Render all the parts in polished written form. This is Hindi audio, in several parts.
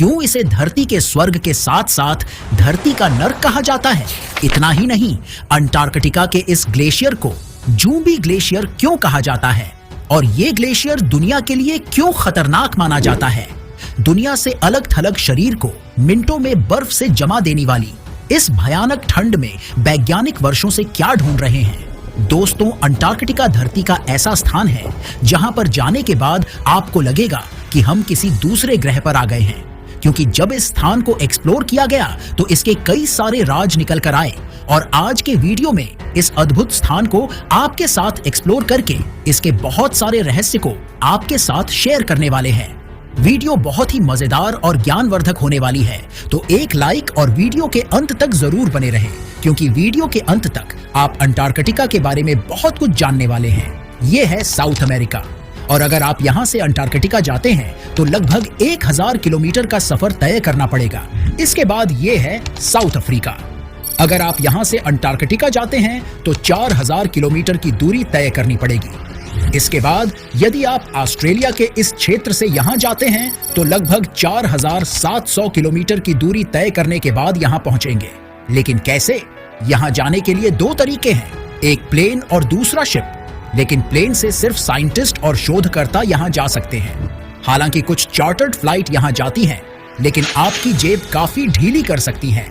क्यों इसे धरती के स्वर्ग के साथ साथ धरती का नर्क कहा जाता है? इतना ही नहीं, अंटार्कटिका के इस ग्लेशियर को जूबी ग्लेशियर क्यों कहा जाता है और ये ग्लेशियर दुनिया के लिए क्यों खतरनाक माना जाता है? दुनिया से अलग थलग शरीर को मिनटों में बर्फ से जमा देने वाली इस भयानक ठंड में वैज्ञानिक वर्षों से क्या ढूंढ रहे हैं? दोस्तों, अंटार्कटिका धरती का ऐसा स्थान है जहां पर जाने के बाद आपको लगेगा कि हम किसी दूसरे ग्रह पर आ गए हैं, क्योंकि जब इस स्थान को एक्सप्लोर किया गया तो इसके कई सारे राज निकल कर आए और आज के वीडियो में इस अद्भुत स्थान को आपके साथ एक्सप्लोर करके इसके बहुत सारे रहस्य को आपके साथ शेयर करने वाले हैं। वीडियो बहुत ही मजेदार और ज्ञानवर्धक होने वाली है, तो एक लाइक और वीडियो के अंत तक जरूर बने रहें, क्योंकि वीडियो के अंत तक आप अंटार्कटिका के बारे में बहुत कुछ जानने वाले हैं। ये है साउथ अमेरिका, और अगर आप यहाँ से अंटार्कटिका जाते हैं तो लगभग 1000 किलोमीटर का सफर तय करना पड़ेगा। इसके बाद ये है साउथ अफ्रीका। अगर आप यहाँ से अंटार्कटिका जाते हैं तो 4000 किलोमीटर की दूरी तय करनी पड़ेगी। इसके बाद यदि आप ऑस्ट्रेलिया के इस क्षेत्र से यहाँ जाते हैं तो लगभग 4700 किलोमीटर की दूरी तय करने के बाद यहाँ पहुंचेंगे। लेकिन कैसे? यहाँ जाने के लिए दो तरीके हैं, एक प्लेन और दूसरा शिप। लेकिन प्लेन से सिर्फ साइंटिस्ट और शोधकर्ता यहाँ जा सकते हैं। हालांकि कुछ चार्टर्ड फ्लाइट यहाँ जाती हैं, लेकिन आपकी जेब काफी ढीली कर सकती है।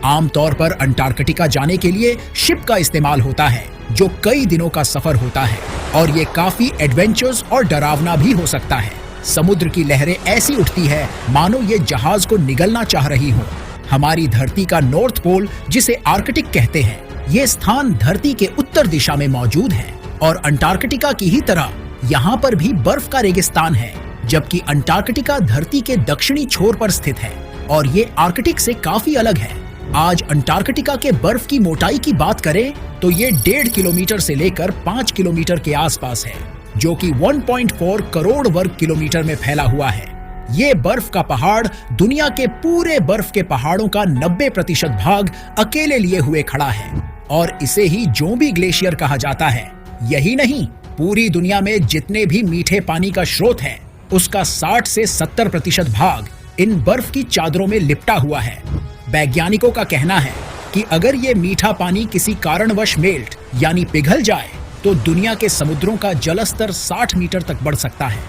आमतौर पर अंटार्कटिका जाने के लिए शिप का इस्तेमाल होता है, जो कई दिनों का सफर होता है और ये काफी एडवेंचरस और डरावना भी हो सकता है। समुद्र की लहरें ऐसी उठती है मानो ये जहाज को निगलना चाह रही हो। हमारी धरती का नॉर्थ पोल, जिसे आर्कटिक कहते हैं, ये स्थान धरती के उत्तर दिशा में मौजूद है और अंटार्कटिका की ही तरह यहाँ पर भी बर्फ का रेगिस्तान है, जबकि अंटार्कटिका धरती के दक्षिणी छोर पर स्थित है और ये आर्कटिक से काफी अलग है। आज अंटार्कटिका के बर्फ की मोटाई की बात करें तो ये 1.5 किलोमीटर से लेकर 5 किलोमीटर के आसपास है, जो कि 1.4 करोड़ वर्ग किलोमीटर में फैला हुआ है। ये बर्फ का पहाड़ दुनिया के पूरे बर्फ के पहाड़ों का 90% भाग अकेले लिए हुए खड़ा है और इसे ही जोबी ग्लेशियर कहा जाता है। यही नहीं, पूरी दुनिया में जितने भी मीठे पानी का स्रोत है उसका 60 से 70% भाग इन बर्फ की चादरों में लिपटा हुआ है। वैज्ञानिकों का कहना है कि अगर ये मीठा पानी किसी कारणवश मेल्ट यानी पिघल जाए तो दुनिया के समुद्रों का जलस्तर 60 मीटर तक बढ़ सकता है।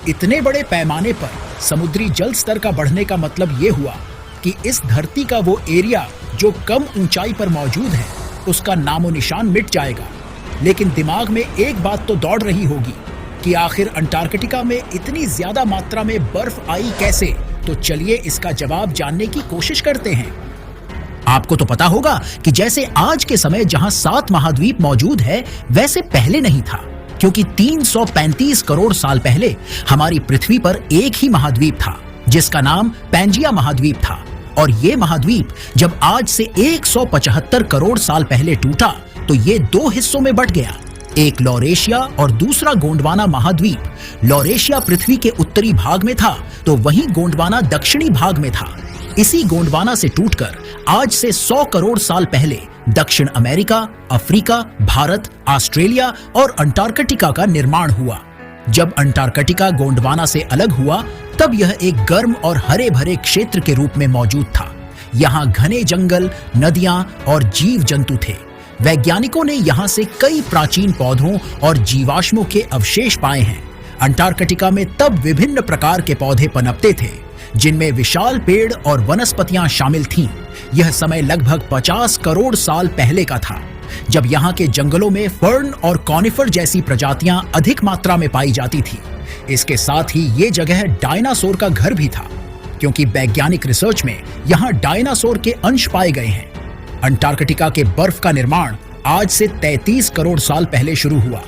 इतने बड़े पैमाने पर समुद्री जल स्तर का बढ़ने का मतलब ये हुआ कि इस धरती का वो एरिया जो कम ऊंचाई पर मौजूद है उसका नामो निशान मिट जाएगा। लेकिन दिमाग में एक बात तो दौड़ रही होगी कि आखिर अंटार्कटिका में इतनी ज्यादा मात्रा में बर्फ आई कैसे? तो चलिए इसका जवाब जानने की कोशिश करते हैं। आपको तो पता होगा कि जैसे आज के समय जहां 7 महाद्वीप मौजूद है, वैसे पहले नहीं था, क्योंकि 335 करोड़ साल पहले हमारी पृथ्वी पर एक ही महाद्वीप था जिसका नाम पैंजिया महाद्वीप था। और ये महाद्वीप जब आज से 175 करोड़ साल पहले टूटा तो ये 2 हिस्सों में बंट गया, एक लॉरेशिया और दूसरा गोंडवाना महाद्वीप। लॉरेशिया पृथ्वी के उत्तरी भाग में था तो वहीं गोंडवाना दक्षिणी भाग में था। इसी गोंडवाना से टूटकर आज से 100 करोड़ साल पहले दक्षिण अमेरिका, अफ्रीका, भारत, ऑस्ट्रेलिया और अंटार्कटिका का निर्माण हुआ। जब अंटार्कटिका गोंडवाना से अलग हुआ तब यह एक गर्म और हरे भरे क्षेत्र के रूप में मौजूद था। यहाँ घने जंगल, नदियां और जीव जंतु थे। वैज्ञानिकों ने यहाँ से कई प्राचीन पौधों और जीवाश्मों के अवशेष पाए हैं। अंटार्कटिका में तब विभिन्न प्रकार के पौधे पनपते थे, जिनमें विशाल पेड़ और वनस्पतियां शामिल थीं। यह समय लगभग 50 करोड़ साल पहले का था, जब यहाँ के जंगलों में फर्न और कॉनिफर जैसी प्रजातियां अधिक मात्रा में पाई जाती थी। इसके साथ ही ये जगह डायनासोर का घर भी था, क्योंकि वैज्ञानिक रिसर्च में यहाँ डायनासोर के अंश पाए गए हैं। अंटार्कटिका के बर्फ का निर्माण आज से 33 करोड़ साल पहले शुरू हुआ।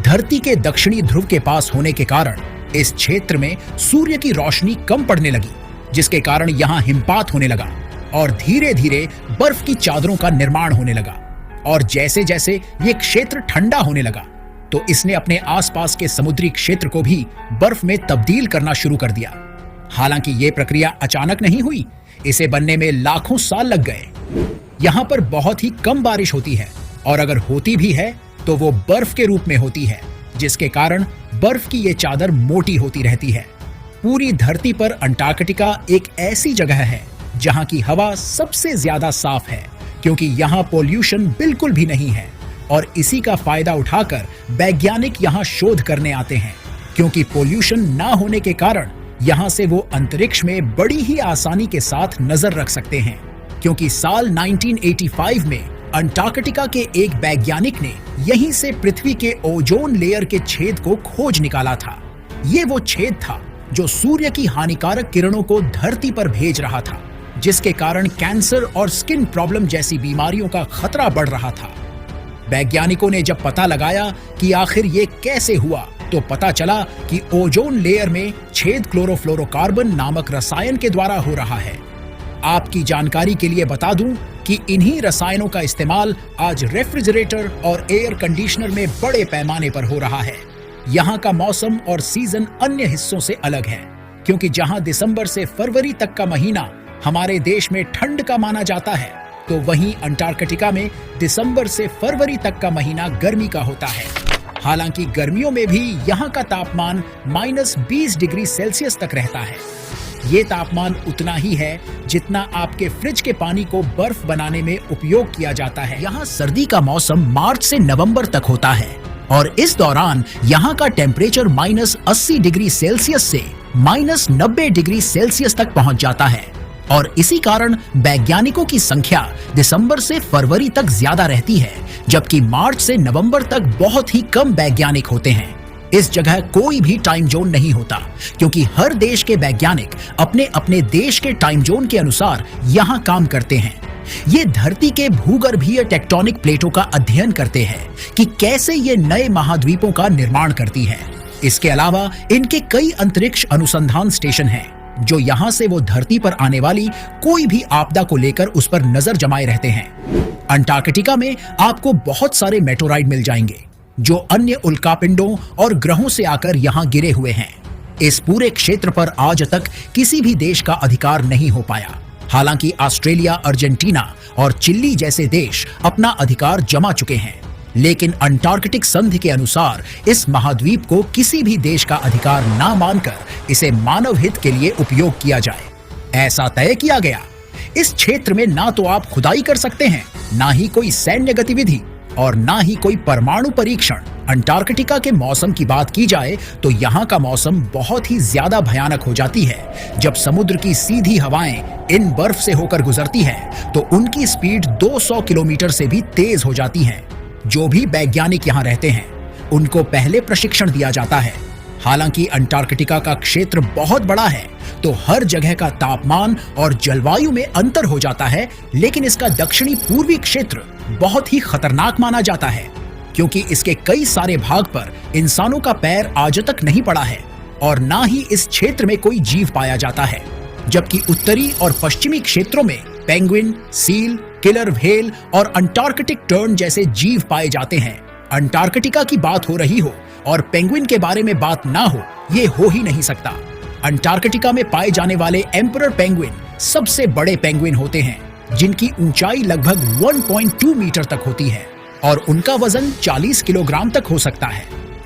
धरती के दक्षिणी ध्रुव के पास होने के कारण इस क्षेत्र में सूर्य की रोशनी कम पड़ने लगी, जिसके कारण यहाँ हिमपात होने लगा और धीरे धीरे बर्फ की चादरों का निर्माण होने लगा। और जैसे जैसे ये क्षेत्र ठंडा होने लगा तो इसने अपने आसपास के समुद्री क्षेत्र को भी बर्फ में तब्दील करना शुरू कर दिया। हालांकि ये प्रक्रिया अचानक नहीं हुई, इसे बनने में लाखों साल लग गए। यहाँ पर बहुत ही कम बारिश होती है और अगर होती भी है तो वो बर्फ के रूप में होती है, जिसके कारण बर्फ की ये चादर मोटी होती रहती है। पूरी धरती पर अंटार्कटिका एक ऐसी जगह है जहां की हवा सबसे ज्यादा साफ है, क्योंकि यहां पोल्यूशन बिल्कुल भी नहीं है। और इसी का फायदा उठाकर वैज्ञानिक यहां शोध करने आते हैं, क्योंकि पोल्यूशन ना होने के कारण यहां से वो अंतरिक्ष में बड़ी ही आसानी के साथ नजर रख सकते हैं। क्योंकि साल 1985 में अंटार्कटिका के एक वैज्ञानिक ने यहीं से पृथ्वी के ओजोन लेयर के छेद को खोज निकाला था। ये वो छेद था जो सूर्य की हानिकारक किरणों को धरती पर भेज रहा था, जिसके कारण कैंसर और स्किन प्रॉब्लम जैसी बीमारियों का खतरा बढ़ रहा था। वैज्ञानिकों ने जब पता लगाया कि आखिर ये कैसे हुआ, तो पता चला कि ओजोन लेयर में छेद क्लोरोफ्लोरोकार्बन नामक रसायन के द्वारा हो रहा है। आपकी जानकारी के लिए बता दूं कि इन्हीं रसायनों का इस्तेमाल आज रेफ्रिजरेटर और एयर कंडीशनर में बड़े पैमाने पर हो रहा है। यहाँ का मौसम और सीजन अन्य हिस्सों से अलग है, क्योंकि जहाँ दिसंबर से फरवरी तक का महीना हमारे देश में ठंड का माना जाता है, तो वहीं अंटार्कटिका में दिसंबर से फरवरी तक का महीना गर्मी का होता है। हालांकि गर्मियों में भी यहाँ का तापमान -20 डिग्री सेल्सियस तक रहता है। ये तापमान उतना ही है जितना आपके फ्रिज के पानी को बर्फ बनाने में उपयोग किया जाता है। यहाँ सर्दी का मौसम मार्च से नवंबर तक होता है और इस दौरान यहाँ का टेम्परेचर -80 डिग्री सेल्सियस से -90 डिग्री सेल्सियस तक पहुँच जाता है। और इसी कारण वैज्ञानिकों की संख्या दिसंबर से फरवरी तक ज्यादा रहती है, जबकि मार्च से नवंबर तक बहुत ही कम वैज्ञानिक होते हैं। इस जगह कोई भी टाइम जोन नहीं होता, क्योंकि हर देश के वैज्ञानिक अपने अपने देश के टाइम जोन के अनुसार यहाँ काम करते हैं। ये धरती के भूगर्भीय टेक्टोनिक प्लेटों का अध्ययन करते हैं कि कैसे ये नए महाद्वीपों का निर्माण करती है। इसके अलावा इनके कई अंतरिक्ष अनुसंधान स्टेशन हैं, जो यहाँ से वो धरती पर आने वाली कोई भी आपदा को लेकर उस पर नजर जमाए रहते हैं। अंटार्कटिका में आपको बहुत सारे मेटोराइड मिल जाएंगे, जो अन्य उल्कापिंडों और ग्रहों से आकर यहाँ गिरे हुए हैं। इस पूरे क्षेत्र पर आज तक किसी भी देश का अधिकार नहीं हो पाया। हालांकि ऑस्ट्रेलिया, अर्जेंटीना और चिली जैसे देश अपना अधिकार जमा चुके हैं, लेकिन अंटार्कटिक संधि के अनुसार इस महाद्वीप को किसी भी देश का अधिकार ना मानकर इसे मानव हित के लिए उपयोग किया जाए, ऐसा तय किया गया। इस क्षेत्र में ना तो आप खुदाई कर सकते हैं, ना ही कोई सैन्य गतिविधि और ना ही कोई परमाणु परीक्षण। अंटार्कटिका के मौसम की बात की जाए तो यहाँ का मौसम बहुत ही ज्यादा भयानक हो जाती है। जब समुद्र की सीधी हवाएं इन बर्फ से होकर गुजरती हैं, तो उनकी स्पीड 200 किलोमीटर से भी तेज हो जाती है। जो भी वैज्ञानिक यहाँ रहते हैं, उनको पहले प्रशिक्षण दिया जाता है। हालांकि अंटार्कटिका का क्षेत्र बहुत बड़ा है, तो हर जगह का तापमान और जलवायु में अंतर हो जाता है, लेकिन इसका दक्षिणी पूर्वी क्षेत्र बहुत ही खतरनाक माना जाता है, क्योंकि इसके कई सारे भाग पर इंसानों का पैर आज तक नहीं पड़ा है और ना ही इस क्षेत्र में कोई जीव पाया जाता है। जबकि उत्तरी और पश्चिमी क्षेत्रों में पेंगुइन, सील, किलर व्हेल और अंटार्कटिक टर्न जैसे जीव पाए जाते हैं। अंटार्कटिका की बात हो रही हो और पेंगुइन के बारे में बात ना हो, ये हो ही नहीं सकता। अंटार्कटिका में पाए जाने वाले एम्परर पेंगुइन सबसे बड़े पेंगुइन होते हैं, जिनकी ऊंचाई लगभग 1.2 मीटर तक होती है और उनका वजन 40 किलोग्राम तक हो सकता है।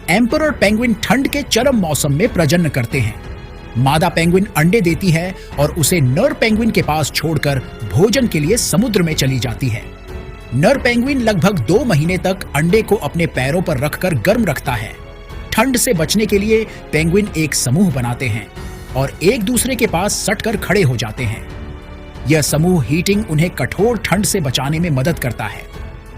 एम्परर पेंगुइन ठंड के चरम मौसम में प्रजनन करते हैं। मादा पेंगुइन अंडे देती है और उसे नर पेंगुइन के पास छोड़कर भोजन के लिए समुद्र में चली जाती है। नर पेंगुइन लगभग 2 महीने तक अंडे को अपने पैरों पर रखकर गर्म रखता है। ठंड से बचने के लिए पेंगुइन एक समूह बनाते हैं और एक दूसरे के पास सटकर खड़े हो जाते हैं। यह समूह हीटिंग उन्हें कठोर ठंड से बचाने में मदद करता है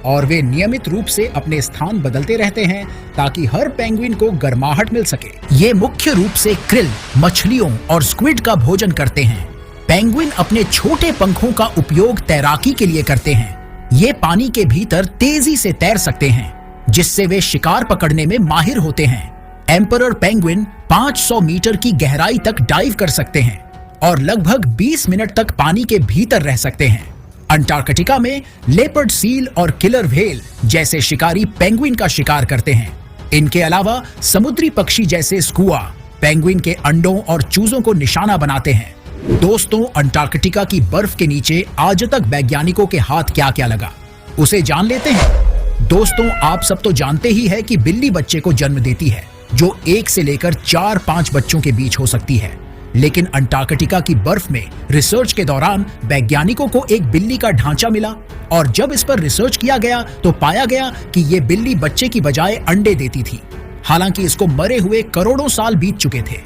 और वे नियमित रूप से अपने स्थान बदलते रहते हैं ताकि हर पेंगुइन को गर्माहट मिल सके। ये मुख्य रूप से krill, मछलियों और स्क्विड का भोजन करते हैं। पेंगुइन अपने छोटे पंखों का उपयोग तैराकी के लिए करते हैं। ये पानी के भीतर तेजी से तैर सकते हैं, जिससे वे शिकार पकड़ने में माहिर होते हैं। एम्परर पेंगुइन 500 मीटर की गहराई तक डाइव कर सकते हैं और लगभग 20 मिनट तक पानी के भीतर रह सकते हैं। अंटार्कटिका में लेपर्ड सील और किलर व्हेल जैसे शिकारी पेंगुइन का शिकार करते हैं। इनके अलावा समुद्री पक्षी जैसे स्कुआ पेंगुइन के अंडों और चूजों को निशाना बनाते हैं। दोस्तों, अंटार्कटिका की बर्फ के नीचे आज तक वैज्ञानिकों के हाथ क्या क्या लगा, उसे जान लेते हैं। दोस्तों, आप सब तो जानते ही है कि बिल्ली बच्चे को जन्म देती है, जो 1 से लेकर 4-5 बच्चों के बीच हो सकती है। लेकिन अंटार्कटिका की बर्फ में रिसर्च के दौरान वैज्ञानिकों को एक बिल्ली का ढांचा मिला और जब इस पर रिसर्च किया गया तो पाया गया कि ये बिल्ली बच्चे की बजाय अंडे देती थी। हालांकि इसको मरे हुए करोड़ों साल बीत चुके थे।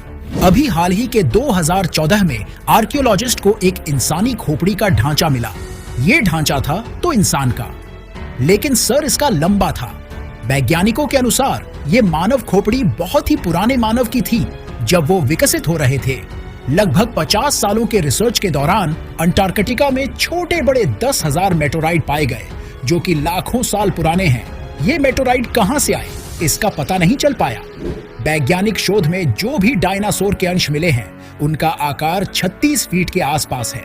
अभी हाल ही के 2014 में आर्कियोलॉजिस्ट को एक इंसानी खोपड़ी का ढांचा मिला। ये ढांचा था तो इंसान का, लेकिन सर इसका लंबा था। वैज्ञानिकों के अनुसार ये मानव खोपड़ी बहुत ही पुराने मानव की थी जब वो विकसित हो रहे थे। लगभग 50 सालों के रिसर्च के दौरान अंटार्कटिका में छोटे बड़े 10,000 मेटोराइट पाए गए जो कि लाखों साल पुराने हैं। ये मेटोराइट कहां से आए इसका पता नहीं चल पाया। वैज्ञानिक शोध में जो भी डायनासोर के अंश मिले हैं उनका आकार 36 फीट के आसपास है।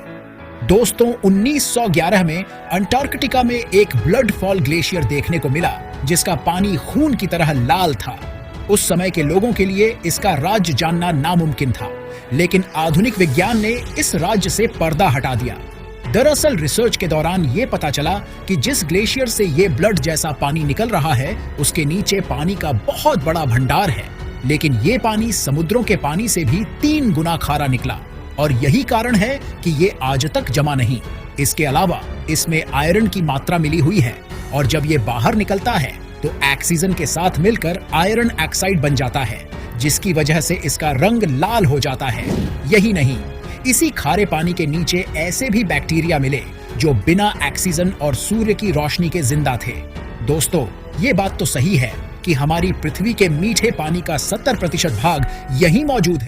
दोस्तों, 1911 में अंटार्कटिका में एक ब्लड फॉल ग्लेशियर देखने को मिला जिसका पानी खून की तरह लाल था। उस समय के लोगों के लिए इसका राज्य जानना नामुमकिन था, लेकिन आधुनिक विज्ञान ने इस राज्य से पर्दा हटा दिया। दरअसल रिसर्च के दौरान ये पता चला कि जिस ग्लेशियर से ये ब्लड जैसा पानी निकल रहा है उसके नीचे पानी का बहुत बड़ा भंडार है, लेकिन ये पानी समुद्रों के पानी से भी 3 गुना खारा निकला और यही कारण है कि ये आज तक जमा नहीं। इसके अलावा इसमें आयरन की मात्रा मिली हुई है और जब ये बाहर निकलता है तो ऑक्सीजन के साथ मिलकर आयरन ऑक्साइड बन जाता है, जिसकी वजह से इसका रंग लाल हो जाता है। यही नहीं, इसी खारे पानी के नीचे ऐसे भी बैक्टीरिया मिले जो बिना ऑक्सीजन और सूर्य की रोशनी के जिंदा थे। दोस्तों, ये बात तो सही है कि हमारी पृथ्वी के मीठे पानी का 70% भाग यहीं मौजूद है।